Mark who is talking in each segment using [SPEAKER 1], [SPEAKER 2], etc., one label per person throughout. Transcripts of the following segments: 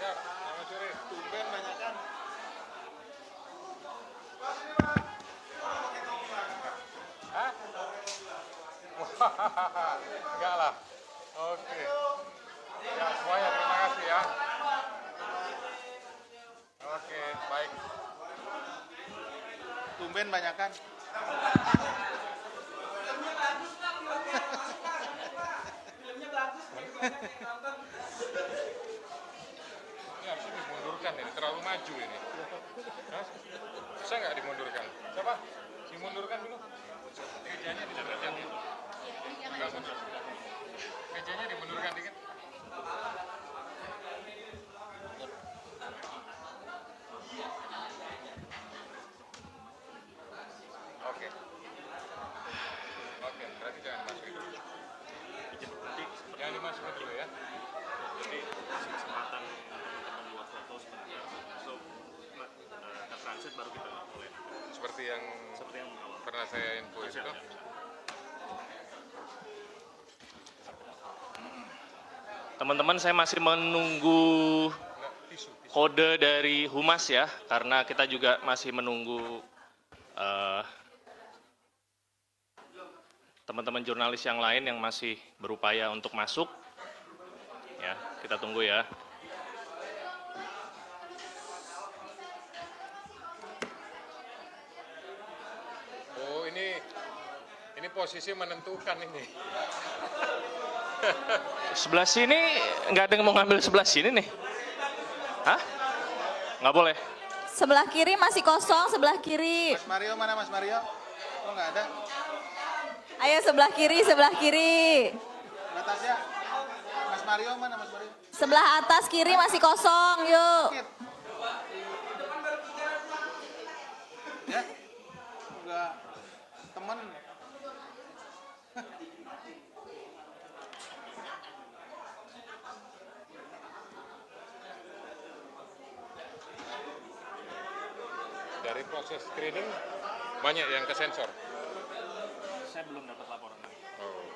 [SPEAKER 1] Siap, selamat sore.
[SPEAKER 2] Tumben banyak kan.
[SPEAKER 1] Hah? Enggak lah. Oke. Ya, semuanya terima kasih ya. Oke, baik.
[SPEAKER 2] Tumben banyak kan.
[SPEAKER 1] Ini harusnya dimundurkan ini, terlalu maju ini. Hah? Bisa nggak dimundurkan? Coba, dimundurkan dulu. Mejanya dimundurkan ya. Nggak mundur. Mejanya dimundurkan dikit. Oke. Oke, berarti jangan dimasukin dulu. Jangan dimasukin dulu ya.
[SPEAKER 3] Jadi kasih kesempatan teman-teman buat foto sebentar. So, ke transit baru kita mulai.
[SPEAKER 1] Seperti yang
[SPEAKER 3] awal.
[SPEAKER 1] pernah saya info itu.
[SPEAKER 3] Teman-teman, saya masih menunggu kode dari Humas ya, karena kita juga masih menunggu teman-teman jurnalis yang lain yang masih berupaya untuk masuk. Ya, kita tunggu ya.
[SPEAKER 1] Oh, ini posisi menentukan ini.
[SPEAKER 3] Sebelah sini nggak ada yang mau ngambil sebelah sini nih. Hah? Nggak boleh.
[SPEAKER 4] Sebelah kiri masih kosong, sebelah kiri.
[SPEAKER 2] Mas Mario mana Mas Mario? Oh nggak ada.
[SPEAKER 4] Ayo sebelah kiri, sebelah kiri.
[SPEAKER 2] Atasnya. Mas Mario mana Mas Mario?
[SPEAKER 4] Sebelah atas kiri masih kosong, yuk.
[SPEAKER 2] Dikit. Ya. Enggak. Temen.
[SPEAKER 1] Dari proses screening banyak yang kesensor.
[SPEAKER 3] Saya belum dapat laporan.
[SPEAKER 1] Oh.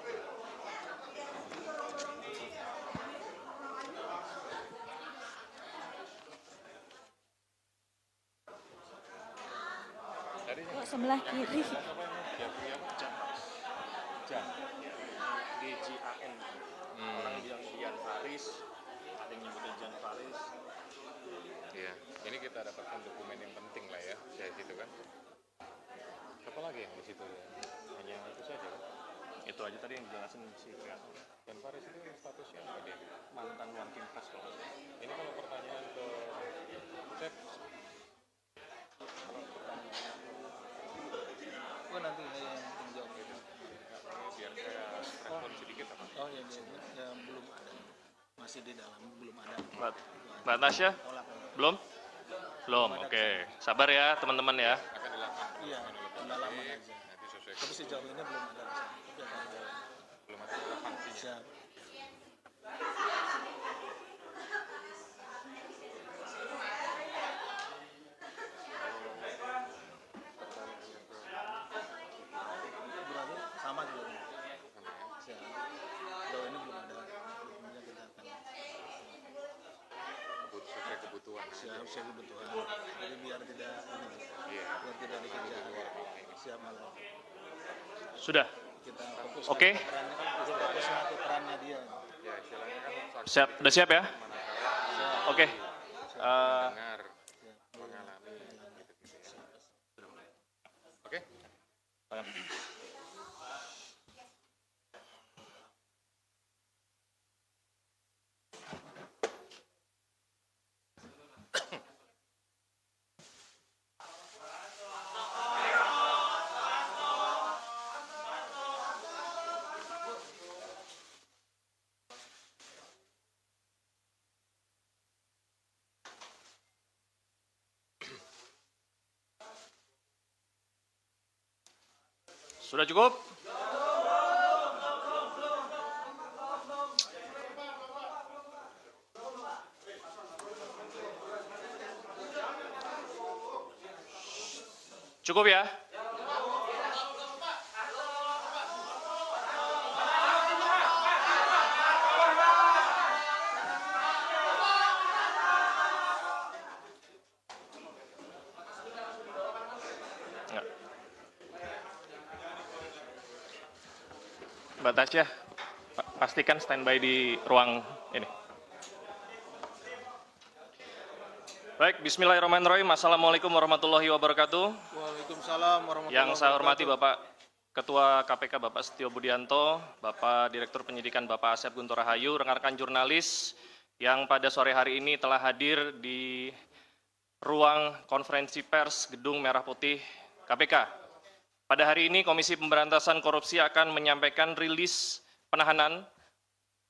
[SPEAKER 1] Tadi
[SPEAKER 4] Yuk, sebelah kiri.
[SPEAKER 1] Jam.
[SPEAKER 3] DJAN. Orang bilang Dian Faris, ada yang nyebutnya Jan Faris.
[SPEAKER 1] Iya, ini kita dapatkan dokumen yang penting lah ya, kayak gitu kan. Apa lagi yang di situ ya? Hanya itu saja.
[SPEAKER 3] Itu aja tadi yang dijelasin si Trias.
[SPEAKER 1] Dan Faris itu statusnya apa dia?
[SPEAKER 3] Mantan Wankimpres kalau nggak salah.
[SPEAKER 1] Ini kalau pertanyaan ke Cep,
[SPEAKER 2] Oh nanti yang jawab gitu.
[SPEAKER 1] biar saya respon sedikit apa?
[SPEAKER 2] Oh ya, belum ada. Masih di dalam belum ada.
[SPEAKER 3] Mbak Tasya?
[SPEAKER 2] Tolak.
[SPEAKER 3] Belum? Belum, oke. Sabar ya teman-teman ya.
[SPEAKER 1] Akan dilakukan
[SPEAKER 2] Iya, pendalaman aja.
[SPEAKER 1] nanti sesuai
[SPEAKER 2] Tapi sejauh ini belum ada. Tapi akan ada.
[SPEAKER 1] belum ada relevansinya.
[SPEAKER 2] Siap. Berarti sama juga. Siap. Sejauh ini belum ada. Belumnya kita akan
[SPEAKER 1] Sesuai kebutuhan.
[SPEAKER 2] siap kebutuhan. Jadi biar tidak ini,
[SPEAKER 1] Iya.
[SPEAKER 2] biar tidak dikejar. Siap malam.
[SPEAKER 3] Sudah?
[SPEAKER 2] Kita fokus
[SPEAKER 3] Oke.
[SPEAKER 2] ke perannya kan, kita fokusnya ke perannya dia.
[SPEAKER 1] Ya, istilahnya kan saksi
[SPEAKER 3] Siap, udah siap ya?
[SPEAKER 1] manakala
[SPEAKER 3] Oke.
[SPEAKER 1] dengar, mengalami gitu-gitu ya. Oke?
[SPEAKER 3] Sudah cukup? Cukup ya? Mbak Tasya, pastikan standby di ruang ini. Baik, bismillahirrahmanirrahim. Assalamualaikum warahmatullahi wabarakatuh.
[SPEAKER 2] Waalaikumsalam warahmatullahi
[SPEAKER 3] Yang saya hormati
[SPEAKER 2] wabarakatuh.
[SPEAKER 3] Bapak Ketua KPK Bapak Setio Budianto, Bapak Direktur Penyidikan Bapak Asep Guntur Rahayu, rekan-rekan jurnalis yang pada sore hari ini telah hadir di ruang konferensi pers Gedung Merah Putih KPK. Pada hari ini Komisi Pemberantasan Korupsi akan menyampaikan rilis penahanan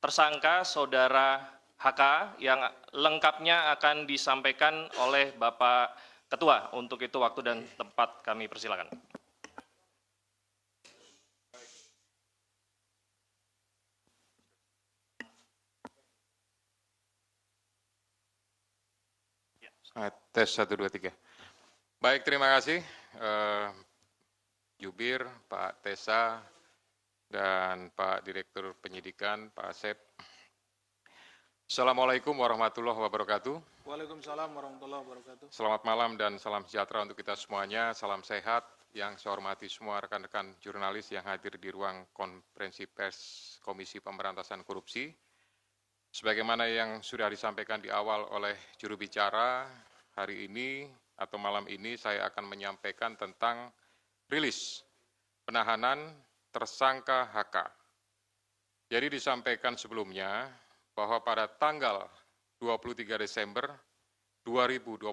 [SPEAKER 3] tersangka Saudara HK yang lengkapnya akan disampaikan oleh Bapak Ketua. Untuk itu waktu dan tempat kami persilakan.
[SPEAKER 1] Tes 1, 2, 3. Baik, terima kasih. Jubir, Pak Tesa, dan Pak Direktur Penyidikan, Pak Asep. Assalamualaikum warahmatullahi wabarakatuh.
[SPEAKER 2] Waalaikumsalam warahmatullahi wabarakatuh.
[SPEAKER 1] Selamat malam dan salam sejahtera untuk kita semuanya. Salam sehat. Yang saya hormati semua rekan-rekan jurnalis yang hadir di ruang konferensi pers Komisi Pemberantasan Korupsi. Sebagaimana yang sudah disampaikan di awal oleh juru bicara, hari ini atau malam ini saya akan menyampaikan tentang rilis penahanan tersangka HK. Jadi disampaikan sebelumnya bahwa pada tanggal 23 Desember 2024,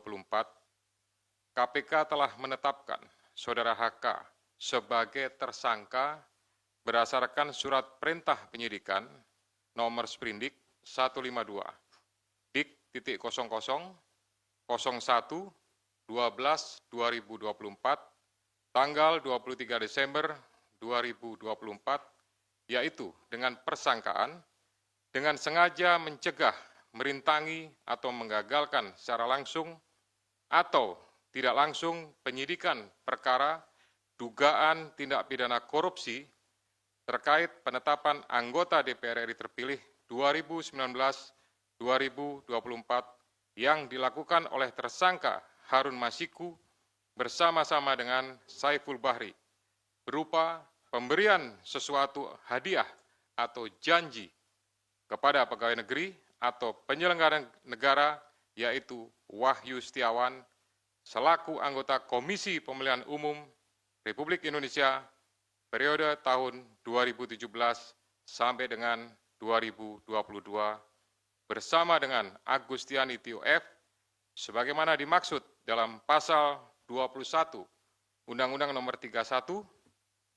[SPEAKER 1] KPK telah menetapkan Saudara HK sebagai tersangka berdasarkan surat perintah penyidikan nomor sprindik 152 dik 00 01 12 2024 tanggal 23 Desember 2024, yaitu dengan persangkaan dengan sengaja mencegah, merintangi atau menggagalkan secara langsung atau tidak langsung penyidikan perkara dugaan tindak pidana korupsi terkait penetapan anggota DPR RI terpilih 2019-2024 yang dilakukan oleh tersangka Harun Masiku bersama-sama dengan Saiful Bahri berupa pemberian sesuatu hadiah atau janji kepada pegawai negeri atau penyelenggara negara, yaitu Wahyu Setiawan selaku anggota Komisi Pemilihan Umum Republik Indonesia periode tahun 2017 sampai dengan 2022 bersama dengan Agustiani Tio F sebagaimana dimaksud dalam pasal 21 Undang-Undang Nomor 31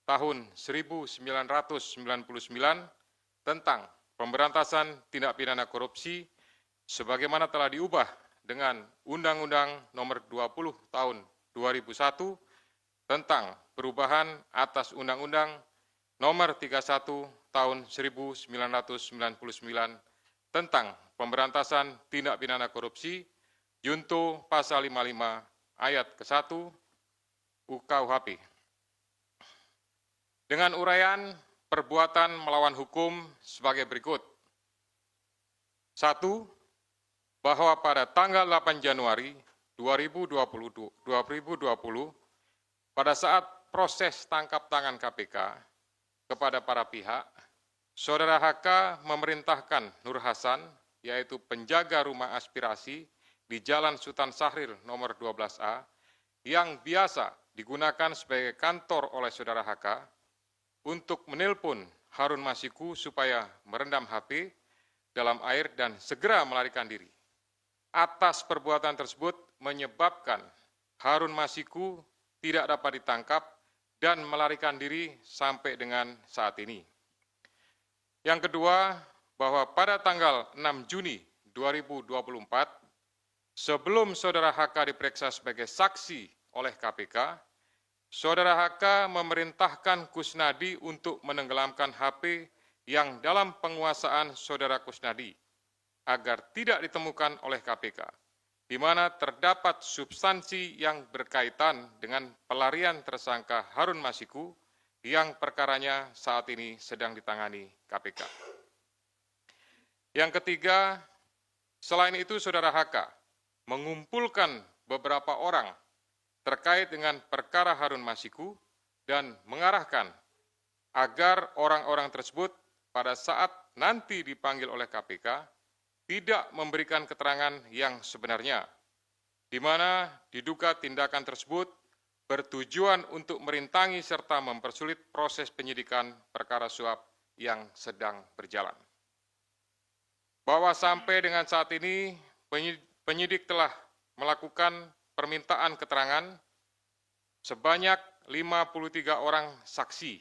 [SPEAKER 1] tahun 1999 tentang pemberantasan tindak pidana korupsi sebagaimana telah diubah dengan Undang-Undang Nomor 20 tahun 2001 tentang perubahan atas Undang-Undang Nomor 31 tahun 1999 tentang pemberantasan tindak pidana korupsi junto pasal 55 ayat ke-1 UKUHP. Dengan uraian perbuatan melawan hukum sebagai berikut. 1. Bahwa pada tanggal 8 Januari 2020 pada saat proses tangkap tangan KPK kepada para pihak, Saudara HK memerintahkan Nur Hasan, yaitu penjaga rumah aspirasi di Jalan Sultan Syahrir nomor 12A, yang biasa digunakan sebagai kantor oleh Saudara HK, untuk menelpon Harun Masiku supaya merendam HP dalam air dan segera melarikan diri. Atas perbuatan tersebut menyebabkan Harun Masiku tidak dapat ditangkap dan melarikan diri sampai dengan saat ini. Yang kedua, bahwa pada tanggal 6 Juni 2024, sebelum Saudara HK diperiksa sebagai saksi oleh KPK, Saudara HK memerintahkan Kusnadi untuk menenggelamkan HP yang dalam penguasaan Saudara Kusnadi agar tidak ditemukan oleh KPK, di mana terdapat substansi yang berkaitan dengan pelarian tersangka Harun Masiku yang perkaranya saat ini sedang ditangani KPK. Yang ketiga, selain itu Saudara HK mengumpulkan beberapa orang terkait dengan perkara Harun Masiku dan mengarahkan agar orang-orang tersebut pada saat nanti dipanggil oleh KPK tidak memberikan keterangan yang sebenarnya, di mana diduga tindakan tersebut bertujuan untuk merintangi serta mempersulit proses penyidikan perkara suap yang sedang berjalan. Bahwa sampai dengan saat ini penyidik telah melakukan permintaan keterangan sebanyak 53 orang saksi,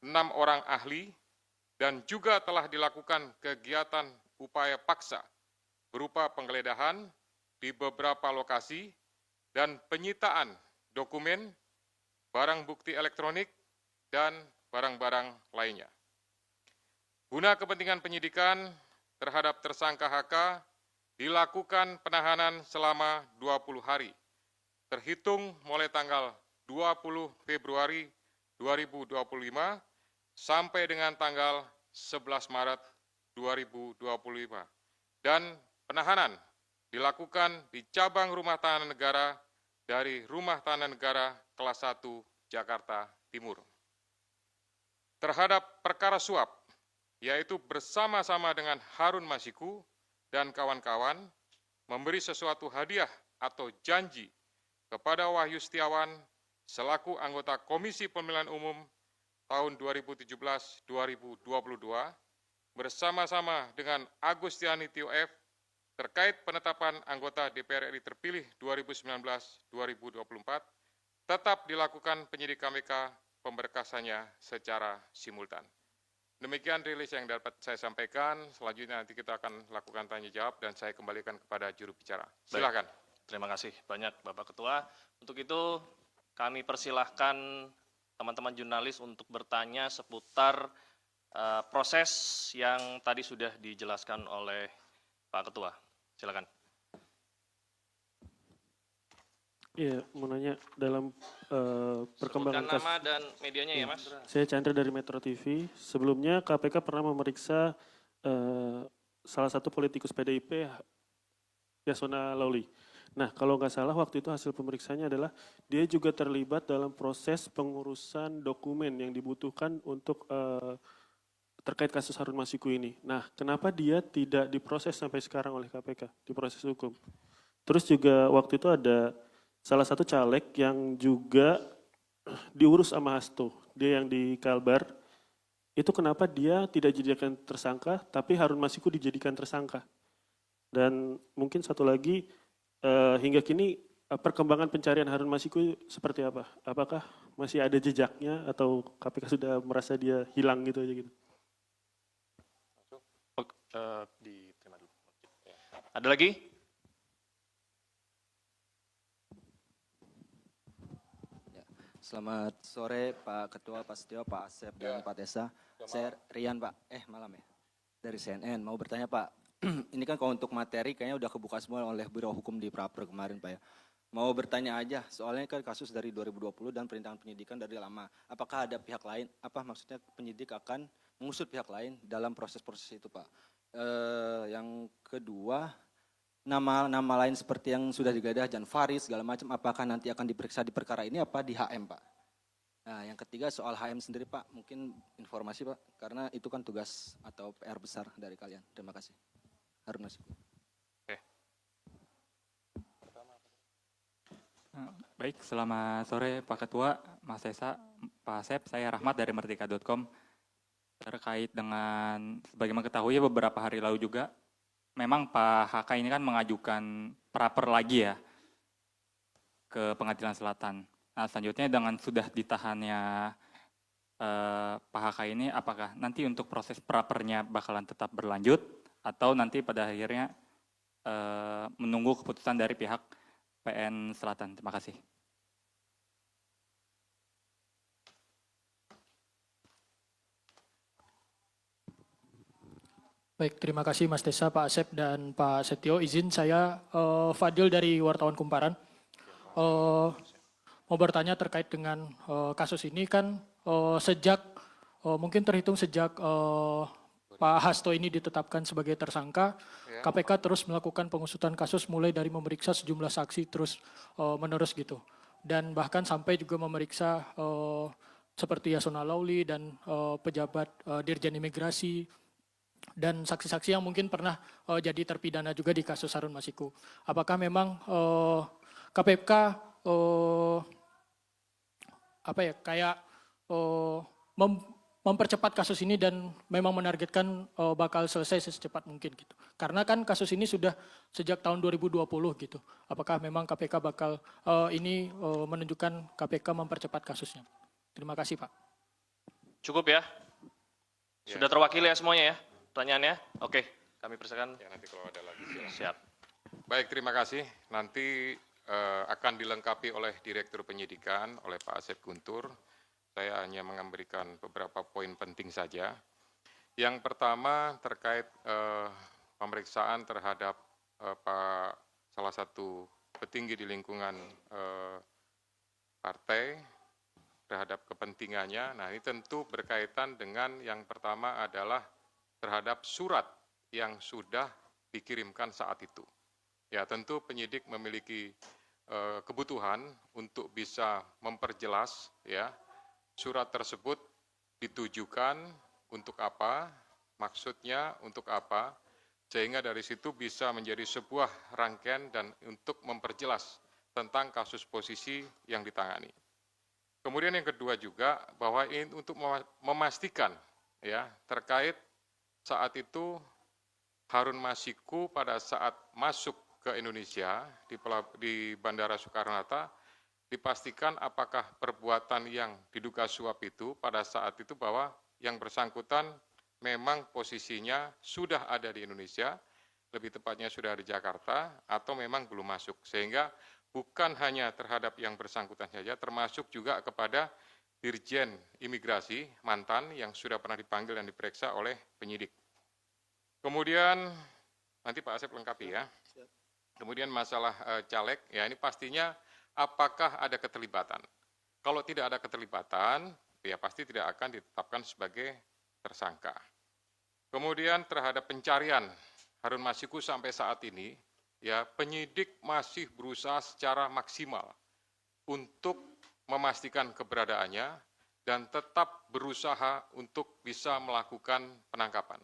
[SPEAKER 1] 6 orang ahli, dan juga telah dilakukan kegiatan upaya paksa berupa penggeledahan di beberapa lokasi dan penyitaan dokumen, barang bukti elektronik, dan barang-barang lainnya. Guna kepentingan penyidikan terhadap tersangka HK dilakukan penahanan selama 20 hari, terhitung mulai tanggal 20 Februari 2025 sampai dengan tanggal 11 Maret 2025. Dan penahanan dilakukan di cabang rumah tahanan negara dari Rumah Tahanan Negara kelas 1 Jakarta Timur. Terhadap perkara suap, yaitu bersama-sama dengan Harun Masiku dan kawan-kawan memberi sesuatu hadiah atau janji kepada Wahyu Setiawan selaku anggota Komisi Pemilihan Umum tahun 2017-2022 bersama-sama dengan Agustiani Tio F terkait penetapan anggota DPR RI terpilih 2019-2024 tetap dilakukan penyidik KPK pemberkasannya secara simultan. Demikian rilis yang dapat saya sampaikan. Selanjutnya nanti kita akan lakukan tanya jawab dan saya kembalikan kepada juru bicara. Silakan.
[SPEAKER 3] Terima kasih banyak Bapak Ketua. Untuk itu kami persilahkan teman-teman jurnalis untuk bertanya seputar proses yang tadi sudah dijelaskan oleh Pak Ketua. Silakan.
[SPEAKER 5] Iya, mau nanya dalam perkembangan
[SPEAKER 3] Sebutkan nama dan medianya ya, Mas.
[SPEAKER 5] Saya Chandra dari Metro TV. Sebelumnya KPK pernah memeriksa salah satu politikus PDIP, Yasona Lawli. Nah, kalau nggak salah waktu itu hasil pemeriksaannya adalah dia juga terlibat dalam proses pengurusan dokumen yang dibutuhkan untuk terkait kasus Harun Masiku ini. Nah, kenapa dia tidak diproses sampai sekarang oleh KPK, diproses hukum? Terus juga waktu itu ada salah satu caleg yang juga diurus sama Hasto, dia yang di Kalbar, itu kenapa dia tidak dijadikan tersangka, tapi Harun Masiku dijadikan tersangka. Dan mungkin satu lagi, hingga kini perkembangan pencarian Harun Masiku seperti apa? Apakah masih ada jejaknya atau KPK sudah merasa dia hilang gitu aja gitu?
[SPEAKER 3] Diterima dulu. Ada lagi?
[SPEAKER 6] Selamat sore Pak Ketua, Pak Setio, Pak Asep, dan Pak Tessa. Saya Rian Pak, malam ya, dari CNN. Mau bertanya Pak, ini kan kalau untuk materi kayaknya udah kebuka semua oleh Biro Hukum di Praper kemarin Pak ya. Mau bertanya aja, soalnya kan kasus dari 2020 dan perintangan penyidikan dari lama. Apakah ada pihak lain, maksudnya penyidik akan mengusut pihak lain dalam proses-proses itu Pak. Yang kedua, nama lain seperti yang sudah digeledah, Jan Faris, segala macam, apakah nanti akan diperiksa di perkara ini apa di HM Pak? Nah yang ketiga soal HM sendiri Pak, mungkin informasi Pak, karena itu kan tugas atau PR besar dari kalian. Terima kasih. Harun Masiku.
[SPEAKER 7] Baik, selamat sore Pak Ketua, Mas Esa, Pak Asep, saya Rahmat dari Merdeka.com. Terkait dengan, sebagaimana ketahui beberapa hari lalu juga, memang Pak HK ini kan mengajukan praper lagi ya ke Pengadilan Selatan. Nah selanjutnya dengan sudah ditahannya Pak HK ini, apakah nanti untuk proses prapernya bakalan tetap berlanjut atau nanti pada akhirnya menunggu keputusan dari pihak PN Selatan? Terima kasih.
[SPEAKER 8] Baik, terima kasih Mas Tessa, Pak Asep, dan Pak Setio. Izin saya Fadil dari Wartawan Kumparan. Mau bertanya terkait dengan kasus ini kan mungkin terhitung sejak Pak Hasto ini ditetapkan sebagai tersangka, KPK terus melakukan pengusutan kasus mulai dari memeriksa sejumlah saksi terus menerus gitu. Dan bahkan sampai juga memeriksa seperti Yasona Lauli dan pejabat Dirjen Imigrasi dan saksi-saksi yang mungkin pernah jadi terpidana juga di kasus Harun Masiku. Apakah memang KPK mempercepat kasus ini dan memang menargetkan bakal selesai secepat mungkin gitu. Karena kan kasus ini sudah sejak tahun 2020 gitu. Apakah memang KPK bakal ini menunjukkan KPK mempercepat kasusnya? Terima kasih Pak.
[SPEAKER 3] Cukup ya? Sudah terwakili ya semuanya ya? Pertanyaannya? Oke, kami persilakan.
[SPEAKER 1] Ya, nanti kalau ada lagi silakan.
[SPEAKER 3] Siap.
[SPEAKER 1] Baik, terima kasih. Nanti akan dilengkapi oleh Direktur Penyidikan, oleh Pak Asep Guntur. Saya hanya memberikan beberapa poin penting saja. Yang pertama terkait pemeriksaan terhadap salah satu petinggi di lingkungan partai terhadap kepentingannya. Nah, ini tentu berkaitan dengan yang pertama adalah terhadap surat yang sudah dikirimkan saat itu. Ya, tentu penyidik memiliki kebutuhan untuk bisa memperjelas ya surat tersebut ditujukan untuk apa, maksudnya untuk apa, sehingga dari situ bisa menjadi sebuah rangkaian dan untuk memperjelas tentang kasus posisi yang ditangani. Kemudian yang kedua juga bahwa ini untuk memastikan ya terkait saat itu Harun Masiku pada saat masuk ke Indonesia di Bandara Soekarno-Hatta dipastikan apakah perbuatan yang diduga suap itu pada saat itu bahwa yang bersangkutan memang posisinya sudah ada di Indonesia, lebih tepatnya sudah di Jakarta, atau memang belum masuk. Sehingga bukan hanya terhadap yang bersangkutan saja, termasuk juga kepada Dirjen Imigrasi mantan yang sudah pernah dipanggil dan diperiksa oleh penyidik. Kemudian, nanti Pak Asep lengkapi ya. Kemudian masalah caleg, ya ini pastinya apakah ada keterlibatan. Kalau tidak ada keterlibatan, ya pasti tidak akan ditetapkan sebagai tersangka. Kemudian terhadap pencarian Harun Masiku sampai saat ini, ya penyidik masih berusaha secara maksimal untuk memastikan keberadaannya dan tetap berusaha untuk bisa melakukan penangkapan.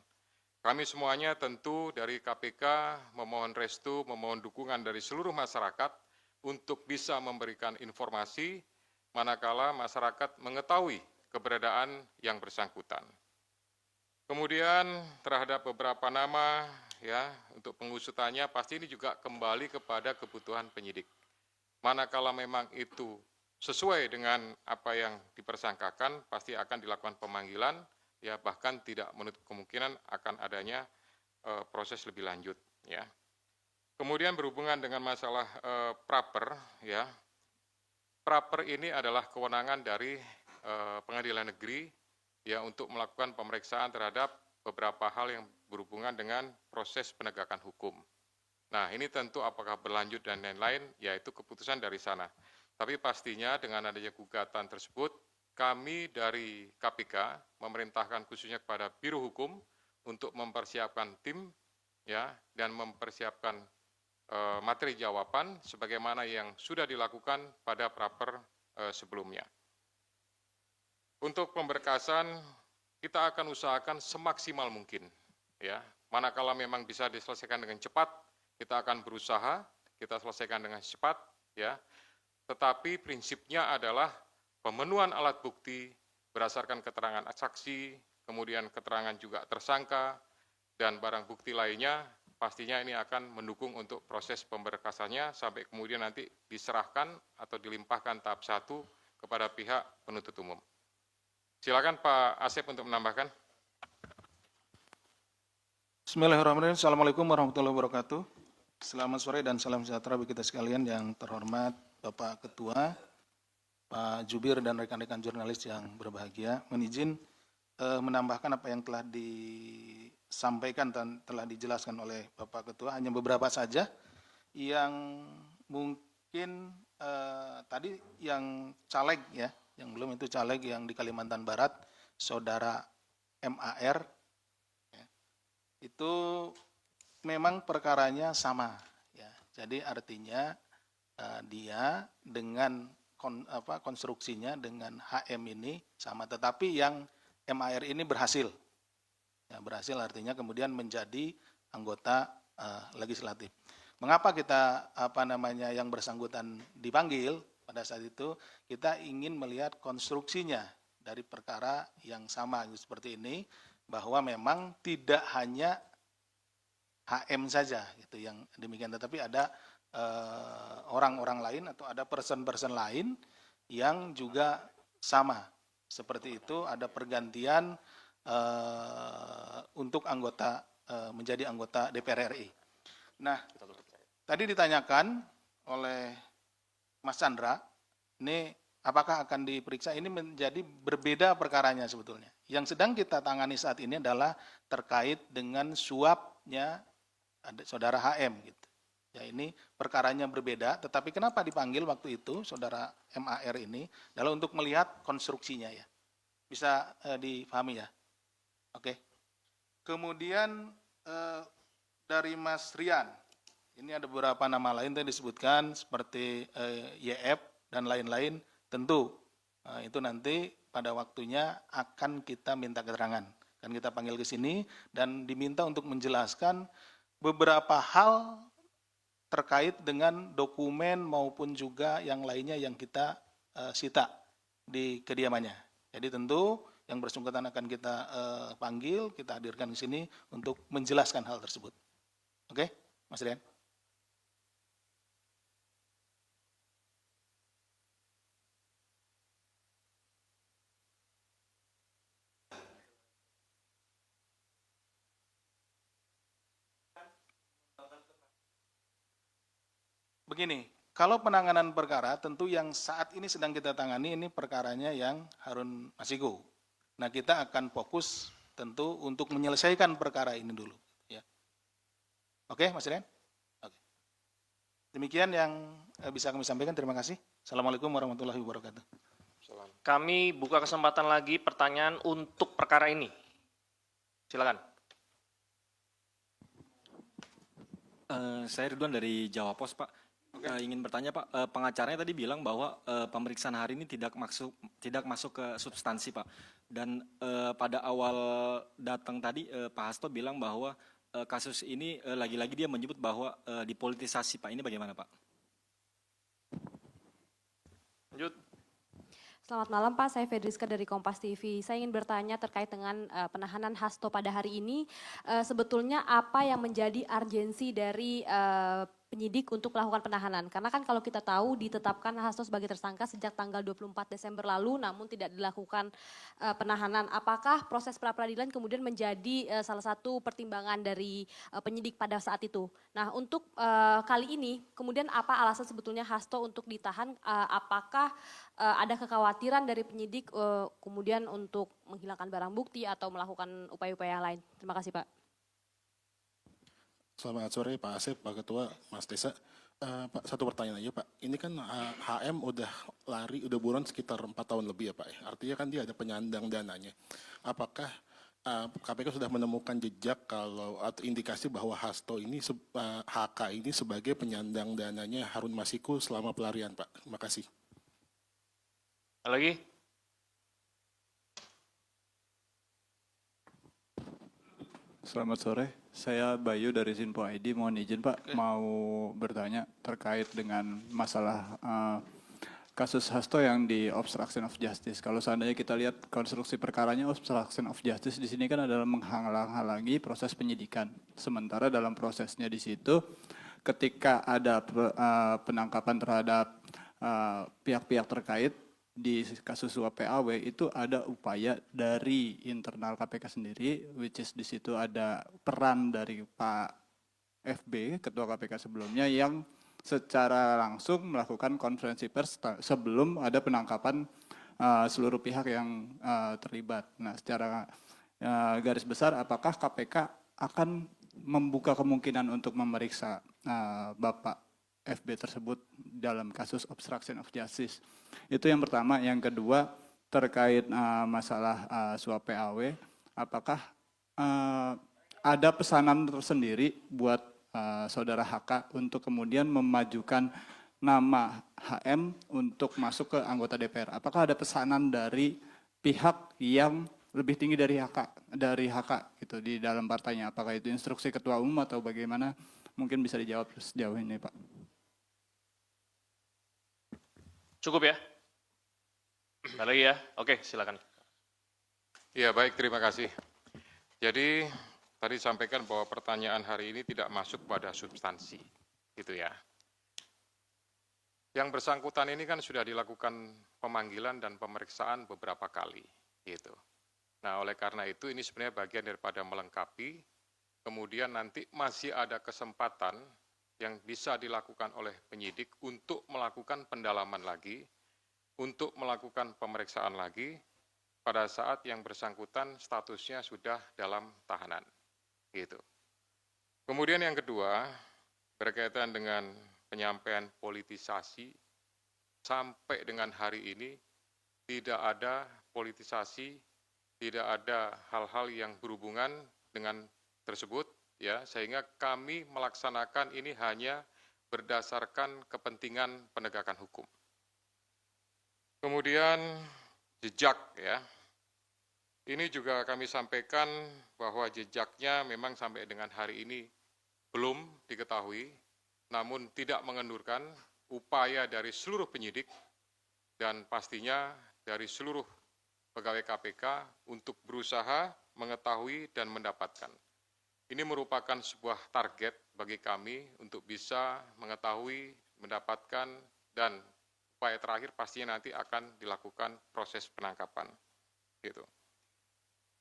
[SPEAKER 1] Kami semuanya tentu dari KPK memohon restu, memohon dukungan dari seluruh masyarakat untuk bisa memberikan informasi manakala masyarakat mengetahui keberadaan yang bersangkutan. Kemudian terhadap beberapa nama ya untuk pengusutannya pasti ini juga kembali kepada kebutuhan penyidik. Manakala memang itu sesuai dengan apa yang dipersangkakan pasti akan dilakukan pemanggilan ya bahkan tidak menutup kemungkinan akan adanya proses lebih lanjut ya. Kemudian berhubungan dengan masalah praper, ya, praper ini adalah kewenangan dari pengadilan negeri, ya, untuk melakukan pemeriksaan terhadap beberapa hal yang berhubungan dengan proses penegakan hukum. Nah, ini tentu apakah berlanjut dan lain-lain, yaitu keputusan dari sana. Tapi pastinya dengan adanya gugatan tersebut, kami dari KPK memerintahkan khususnya kepada Biro Hukum untuk mempersiapkan tim, ya, dan mempersiapkan materi jawaban sebagaimana yang sudah dilakukan pada praper sebelumnya. Untuk pemberkasan kita akan usahakan semaksimal mungkin ya. Manakala memang bisa diselesaikan dengan cepat, kita akan berusaha kita selesaikan dengan cepat ya. Tetapi prinsipnya adalah pemenuhan alat bukti berdasarkan keterangan saksi, kemudian keterangan juga tersangka dan barang bukti lainnya. Pastinya ini akan mendukung untuk proses pemberkasannya sampai kemudian nanti diserahkan atau dilimpahkan tahap 1 kepada pihak penuntut umum. Silakan Pak Asep untuk menambahkan.
[SPEAKER 2] Bismillahirrahmanirrahim. Assalamualaikum warahmatullahi wabarakatuh. Selamat sore dan salam sejahtera bagi kita sekalian yang terhormat Bapak Ketua, Pak Jubir dan rekan-rekan jurnalis yang berbahagia. Izin menambahkan apa yang telah disampaikan dan telah dijelaskan oleh Bapak Ketua, hanya beberapa saja yang mungkin tadi yang caleg ya, yang belum itu caleg yang di Kalimantan Barat, Saudara MAR, ya, itu memang perkaranya sama, ya. Jadi artinya dia dengan konstruksinya dengan HM ini sama, tetapi yang MAR ini berhasil. Ya, berhasil artinya kemudian menjadi anggota legislatif. Mengapa kita yang bersangkutan dipanggil pada saat itu? Kita ingin melihat konstruksinya dari perkara yang sama seperti ini, bahwa memang tidak hanya HM saja gitu yang demikian, tetapi ada orang-orang lain atau ada person-person lain yang juga sama seperti itu, ada pergantian untuk anggota menjadi anggota DPR RI. Nah, tadi ditanyakan oleh Mas Chandra, ini apakah akan diperiksa? Ini menjadi berbeda perkaranya sebetulnya. Yang sedang kita tangani saat ini adalah terkait dengan suapnya saudara HM gitu. Ya, ini perkaranya berbeda, tetapi kenapa dipanggil waktu itu saudara MAR ini adalah untuk melihat konstruksinya ya. Bisa dipahami ya? Oke. Kemudian dari Mas Rian, ini ada beberapa nama lain yang disebutkan seperti YF dan lain-lain. Tentu itu nanti pada waktunya akan kita minta keterangan. Kan kita panggil ke sini dan diminta untuk menjelaskan beberapa hal terkait dengan dokumen maupun juga yang lainnya yang kita sita di kediamannya. Jadi tentu yang bersangkutan akan kita panggil, kita hadirkan ke sini untuk menjelaskan hal tersebut. Oke, Mas Rian? Begini, kalau penanganan perkara tentu yang saat ini sedang kita tangani ini perkaranya yang Harun Masiku. Nah, kita akan fokus tentu untuk menyelesaikan perkara ini dulu. Ya. Oke, Mas Rian? Oke. Demikian yang bisa kami sampaikan. Terima kasih. Assalamualaikum warahmatullahi wabarakatuh.
[SPEAKER 3] Kami buka kesempatan lagi pertanyaan untuk perkara ini. Silakan.
[SPEAKER 6] Saya Ridwan dari Jawa Pos, Pak. Ingin bertanya, Pak, pengacaranya tadi bilang bahwa pemeriksaan hari ini tidak masuk ke substansi, Pak. Dan pada awal datang tadi Pak Hasto bilang bahwa kasus ini lagi-lagi dia menyebut bahwa dipolitisasi, Pak. Ini bagaimana, Pak?
[SPEAKER 3] Lanjut.
[SPEAKER 9] Selamat malam Pak, saya Fedriska dari Kompas TV. Saya ingin bertanya terkait dengan penahanan Hasto pada hari ini. Sebetulnya apa yang menjadi urgensi dari penyidik untuk melakukan penahanan? Karena kan kalau kita tahu ditetapkan Hasto sebagai tersangka sejak tanggal 24 Desember lalu namun tidak dilakukan penahanan. Apakah proses pra-peradilan kemudian menjadi salah satu pertimbangan dari penyidik pada saat itu? Nah, untuk kali ini kemudian apa alasan sebetulnya Hasto untuk ditahan? Apakah ada kekhawatiran dari penyidik kemudian untuk menghilangkan barang bukti atau melakukan upaya-upaya yang lain? Terima kasih Pak.
[SPEAKER 10] Selamat sore Pak Asep, Pak Ketua, Mas Desa. Pak, satu pertanyaan aja Pak. Ini kan HM udah udah buron sekitar 4 tahun lebih ya Pak. Artinya kan dia ada penyandang dananya. Apakah KPK sudah menemukan jejak atau indikasi bahwa Hasto ini, HK ini sebagai penyandang dananya Harun Masiku selama pelarian Pak? Terima kasih.
[SPEAKER 3] Lagi?
[SPEAKER 11] Selamat sore, saya Bayu dari Sinpo ID. Mohon izin Pak, mau bertanya terkait dengan masalah kasus Hasto yang di obstruction of justice. Kalau seandainya kita lihat konstruksi perkaranya obstruction of justice di sini kan adalah menghalang-halangi proses penyidikan. Sementara dalam prosesnya di situ, ketika ada penangkapan terhadap pihak-pihak terkait, di kasus suap PAW itu ada upaya dari internal KPK sendiri, which is di situ ada peran dari Pak FB, Ketua KPK sebelumnya, yang secara langsung melakukan konferensi pers sebelum ada penangkapan seluruh pihak yang terlibat. Nah, secara garis besar, apakah KPK akan membuka kemungkinan untuk memeriksa Bapak FB tersebut dalam kasus obstruction of justice? Itu yang pertama. Yang kedua terkait masalah suap PAW, apakah ada pesanan tersendiri buat saudara HK untuk kemudian memajukan nama HM untuk masuk ke anggota DPR. Apakah ada pesanan dari pihak yang lebih tinggi dari HK gitu di dalam partainya? Apakah itu instruksi ketua umum atau bagaimana? Mungkin bisa dijawab sejauh ini, Pak.
[SPEAKER 3] Cukup ya? Ada lagi ya? Oke, silakan.
[SPEAKER 1] Ya, baik, terima kasih. Jadi, tadi sampaikan bahwa pertanyaan hari ini tidak masuk pada substansi, gitu ya. Yang bersangkutan ini kan sudah dilakukan pemanggilan dan pemeriksaan beberapa kali, gitu. Nah, oleh karena itu ini sebenarnya bagian daripada melengkapi, kemudian nanti masih ada kesempatan yang bisa dilakukan oleh penyidik untuk melakukan pendalaman lagi, untuk melakukan pemeriksaan lagi, pada saat yang bersangkutan statusnya sudah dalam tahanan. Gitu. Kemudian yang kedua, berkaitan dengan penyampaian politisasi, sampai dengan hari ini tidak ada politisasi, tidak ada hal-hal yang berhubungan dengan tersebut, ya, sehingga kami melaksanakan ini hanya berdasarkan kepentingan penegakan hukum. Kemudian jejak, ya. Ini juga kami sampaikan bahwa jejaknya memang sampai dengan hari ini belum diketahui, namun tidak mengendurkan upaya dari seluruh penyidik dan pastinya dari seluruh pegawai KPK untuk berusaha mengetahui dan mendapatkan. Ini merupakan sebuah target bagi kami untuk bisa mengetahui, mendapatkan, dan upaya terakhir pastinya nanti akan dilakukan proses penangkapan. Gitu.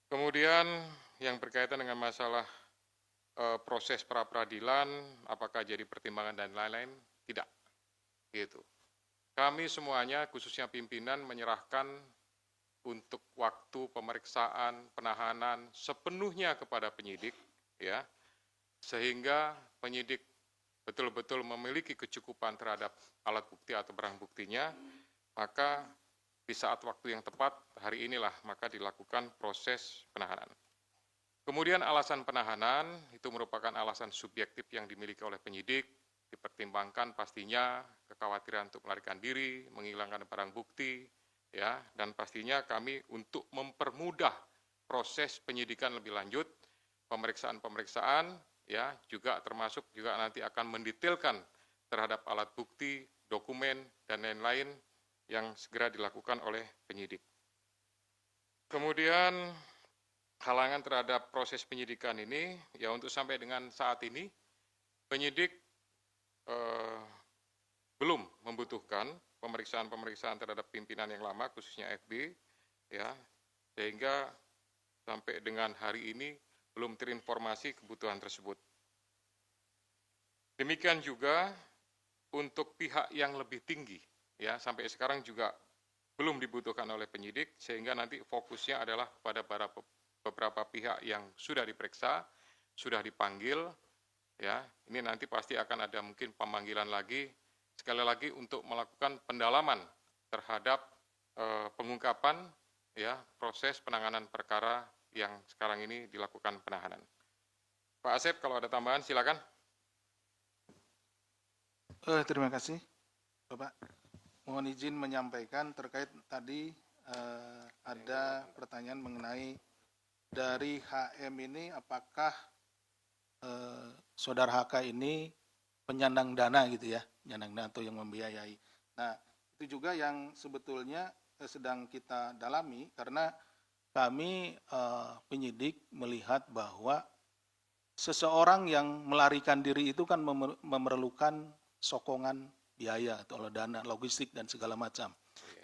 [SPEAKER 1] Kemudian yang berkaitan dengan masalah proses pra-peradilan, apakah jadi pertimbangan dan lain-lain, tidak. Gitu. Kami semuanya, khususnya pimpinan, menyerahkan untuk waktu pemeriksaan, penahanan sepenuhnya kepada penyidik, ya, sehingga penyidik betul-betul memiliki kecukupan terhadap alat bukti atau barang buktinya, maka di saat waktu yang tepat, hari inilah maka dilakukan proses penahanan. Kemudian alasan penahanan itu merupakan alasan subjektif yang dimiliki oleh penyidik, dipertimbangkan pastinya kekhawatiran untuk melarikan diri, menghilangkan barang bukti, ya, dan pastinya kami untuk mempermudah proses penyidikan lebih lanjut, pemeriksaan-pemeriksaan, ya, juga termasuk juga nanti akan mendetailkan terhadap alat bukti, dokumen, dan lain-lain yang segera dilakukan oleh penyidik. Kemudian halangan terhadap proses penyidikan ini, ya untuk sampai dengan saat ini, penyidik belum membutuhkan pemeriksaan-pemeriksaan terhadap pimpinan yang lama, khususnya FB, ya, sehingga sampai dengan hari ini belum terinformasi kebutuhan tersebut. Demikian juga untuk pihak yang lebih tinggi, ya, sampai sekarang juga belum dibutuhkan oleh penyidik, sehingga nanti fokusnya adalah pada beberapa pihak yang sudah diperiksa, sudah dipanggil, ya, ini nanti pasti akan ada mungkin pemanggilan lagi, sekali lagi untuk melakukan pendalaman terhadap pengungkapan, ya, proses penanganan perkara yang sekarang ini dilakukan penahanan. Pak Asep, kalau ada tambahan silakan.
[SPEAKER 2] Terima kasih, Bapak. Mohon izin menyampaikan terkait tadi ada pertanyaan mengenai dari HM ini apakah saudara HK ini penyandang dana gitu ya, penyandang dana atau yang membiayai. Nah, itu juga yang sebetulnya sedang kita dalami karena kami penyidik melihat bahwa seseorang yang melarikan diri itu kan memerlukan sokongan biaya atau dana logistik dan segala macam.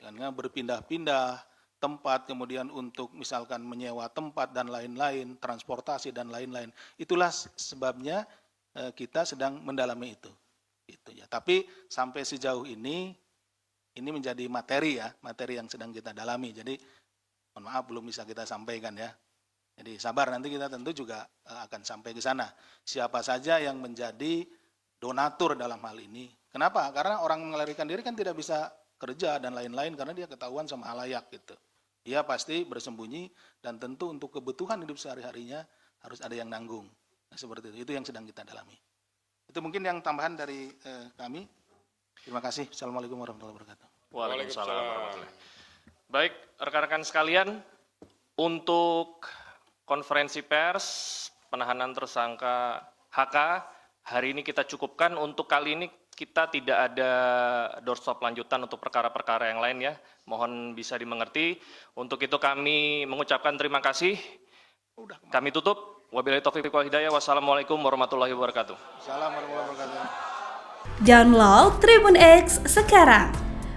[SPEAKER 2] Karena berpindah-pindah tempat, kemudian untuk misalkan menyewa tempat dan lain-lain, transportasi dan lain-lain. Itulah sebabnya kita sedang mendalami itu. Gitu ya. Tapi sampai sejauh ini menjadi materi ya, materi yang sedang kita dalami. Jadi mohon maaf belum bisa kita sampaikan ya. Jadi sabar, nanti kita tentu juga akan sampai ke sana. Siapa saja yang menjadi donatur dalam hal ini. Kenapa? Karena orang melarikan diri kan tidak bisa kerja dan lain-lain karena dia ketahuan sama halayak gitu. Dia pasti bersembunyi dan tentu untuk kebutuhan hidup sehari-harinya harus ada yang nanggung. Nah, seperti itu yang sedang kita dalami. Itu mungkin yang tambahan dari kami. Terima kasih. Assalamualaikum warahmatullahi wabarakatuh.
[SPEAKER 3] Waalaikumsalam warahmatullahi wabarakatuh. Baik, rekan-rekan sekalian, untuk konferensi pers penahanan tersangka HK hari ini kita cukupkan. Untuk kali ini kita tidak ada doorstop lanjutan untuk perkara-perkara yang lain ya. Mohon bisa dimengerti. Untuk itu kami mengucapkan terima kasih. Kami tutup. Wabillahi taufiq wal hidayah. Wassalamualaikum warahmatullahi wabarakatuh.
[SPEAKER 2] Assalamualaikum warahmatullahi wabarakatuh.
[SPEAKER 12] Download Tribun X sekarang.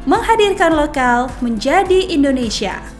[SPEAKER 12] Menghadirkan lokal menjadi Indonesia.